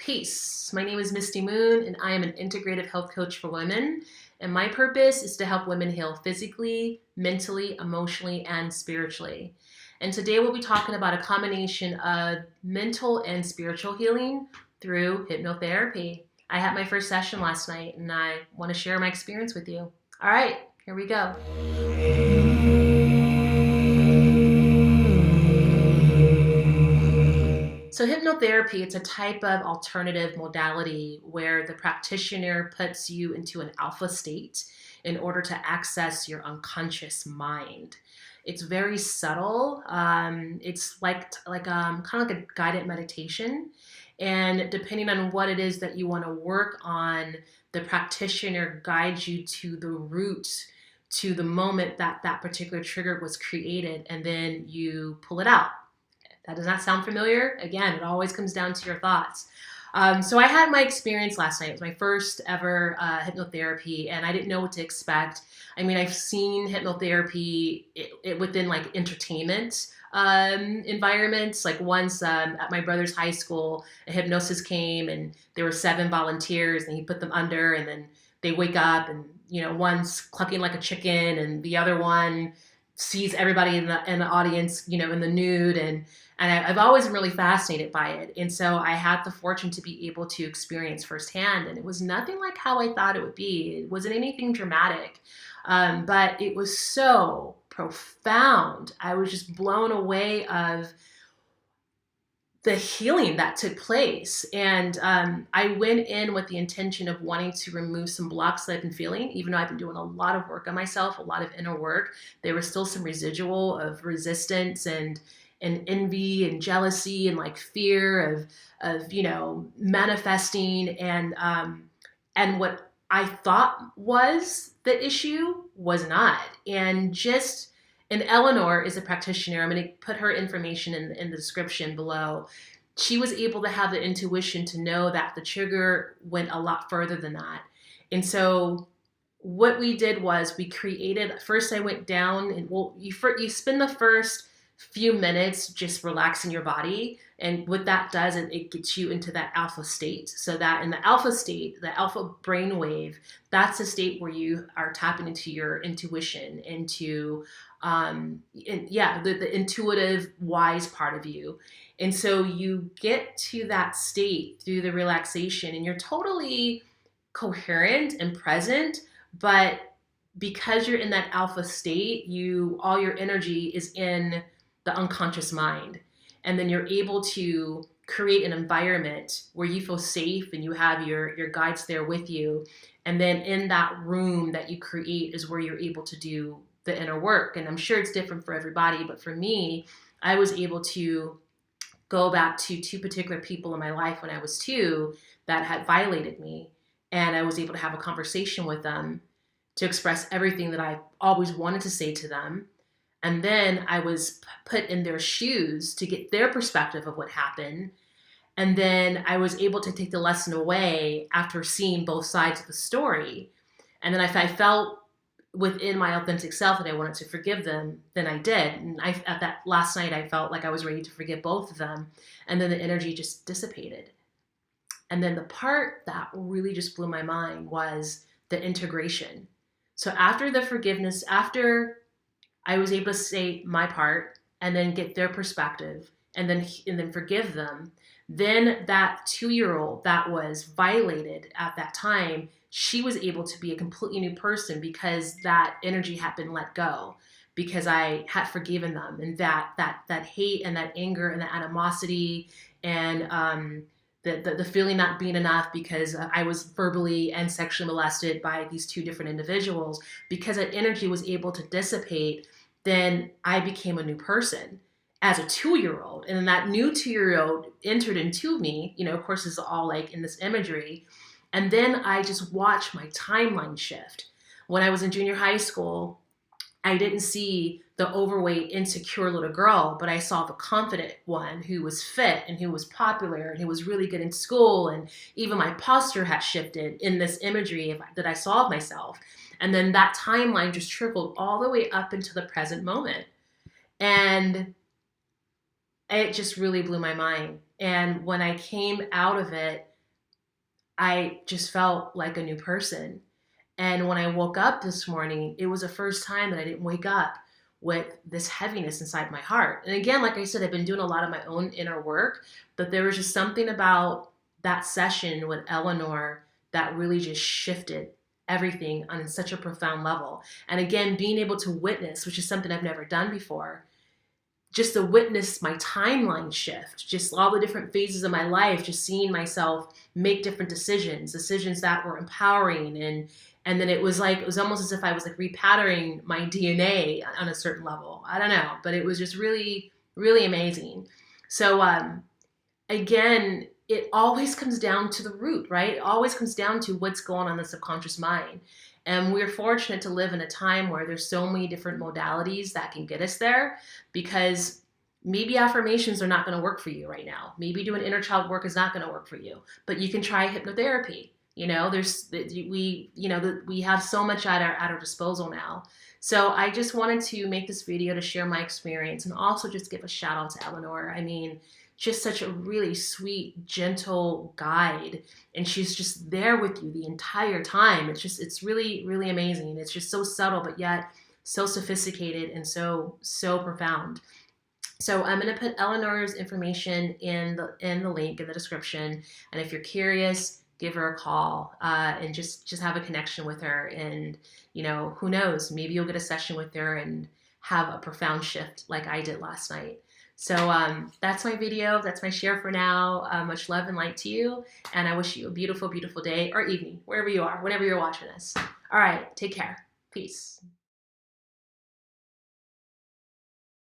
Peace. My name is MystyMoon, and I am an integrative health coach for women. And my purpose is to help women heal physically, mentally, emotionally, and spiritually. And today we'll be talking about a combination of mental and spiritual healing through hypnotherapy. I had my first session last night, and I want to share my experience with you. All right, here we go. So hypnotherapy, it's a type of alternative modality where the practitioner puts you into an alpha state in order to access your unconscious mind. It's very subtle. It's kind of like a guided meditation. And depending on what it is that you want to work on, the practitioner guides you to the root, to the moment that that particular trigger was created, and then you pull it out. That does not sound familiar? Again, it always comes down to your thoughts. So I had my experience last night. It was my first ever hypnotherapy, and I didn't know what to expect. I mean, I've seen hypnotherapy within like entertainment environments. Like once at my brother's high school, a hypnosis came, and there were 7 volunteers, and he put them under, and then they wake up, and one's clucking like a chicken, and the other one sees everybody in the audience, in the nude, and I've always been really fascinated by it. And so I had the fortune to be able to experience firsthand, and it was nothing like how I thought it would be. It wasn't anything dramatic, but it was so profound. I was just blown away of the healing that took place. And I went in with the intention of wanting to remove some blocks that I've been feeling. Even though I've been doing a lot of work on myself, a lot of inner work, there was still some residual of resistance and envy and jealousy and like fear of manifesting, and what I thought was the issue was not. And Elenor is a practitioner. I'm going to put her information in the description below. She was able to have the intuition to know that the trigger went a lot further than that. And so what we did was first I went down, and you spend the first few minutes just relaxing your body. And what that does, it gets you into that alpha state. So that in the alpha state, the alpha brainwave, that's a state where you are tapping into your intuition, into the intuitive, wise part of you. And so you get to that state through the relaxation, and you're totally coherent and present, but because you're in that alpha state, all your energy is in the unconscious mind. And then you're able to create an environment where you feel safe and you have your guides there with you. And then in that room that you create is where you're able to do the inner work. And I'm sure it's different for everybody, but for me, I was able to go back to 2 particular people in my life when I was 2 that had violated me. And I was able to have a conversation with them to express everything that I always wanted to say to them. And then I was put in their shoes to get their perspective of what happened. And then I was able to take the lesson away after seeing both sides of the story. And then if I felt within my authentic self that I wanted to forgive them, then I did. And at that last night, I felt like I was ready to forgive both of them. And then the energy just dissipated. And then the part that really just blew my mind was the integration. So after the forgiveness, after I was able to say my part and then get their perspective and then forgive them, then that 2-year-old that was violated at that time, she was able to be a completely new person because that energy had been let go, because I had forgiven them, and that hate and that anger and that animosity and the feeling not being enough because I was verbally and sexually molested by these 2 different individuals, because that energy was able to dissipate, then I became a new person as a 2-year-old. And then that new 2-year-old entered into me, of course, it's all like in this imagery. And then I just watched my timeline shift. When I was in junior high school, I didn't see the overweight, insecure little girl, but I saw the confident one who was fit and who was popular and who was really good in school. And even my posture had shifted in this imagery that I saw of myself. And then that timeline just trickled all the way up into the present moment. And it just really blew my mind. And when I came out of it, I just felt like a new person. And when I woke up this morning, it was the first time that I didn't wake up with this heaviness inside my heart. And again, like I said, I've been doing a lot of my own inner work, but there was just something about that session with Elenor that really just shifted everything on such a profound level. And again, being able to witness, which is something I've never done before, just to witness my timeline shift, just all the different phases of my life, just seeing myself make different decisions that were empowering. And then it was almost as if I was like repattering my DNA on a certain level. I don't know, but it was just really, really amazing. So again, it always comes down to the root, right? It always comes down to what's going on in the subconscious mind. And we're fortunate to live in a time where there's so many different modalities that can get us there, because maybe affirmations are not going to work for you right now. Maybe doing inner child work is not going to work for you, but you can try hypnotherapy. You know, we have so much at our disposal now. So I just wanted to make this video to share my experience and also just give a shout out to Elenor. I mean, just such a really sweet, gentle guide. And she's just there with you the entire time. It's really, really amazing. It's just so subtle, but yet so sophisticated and so profound. So I'm going to put Eleanor's information in the link in the description. And if you're curious, give her a call and just have a connection with her. And, you know, who knows, maybe you'll get a session with her and have a profound shift like I did last night. So that's my video. That's my share for now. Much love and light to you. And I wish you a beautiful, beautiful day or evening, wherever you are, whenever you're watching this. All right. Take care. Peace.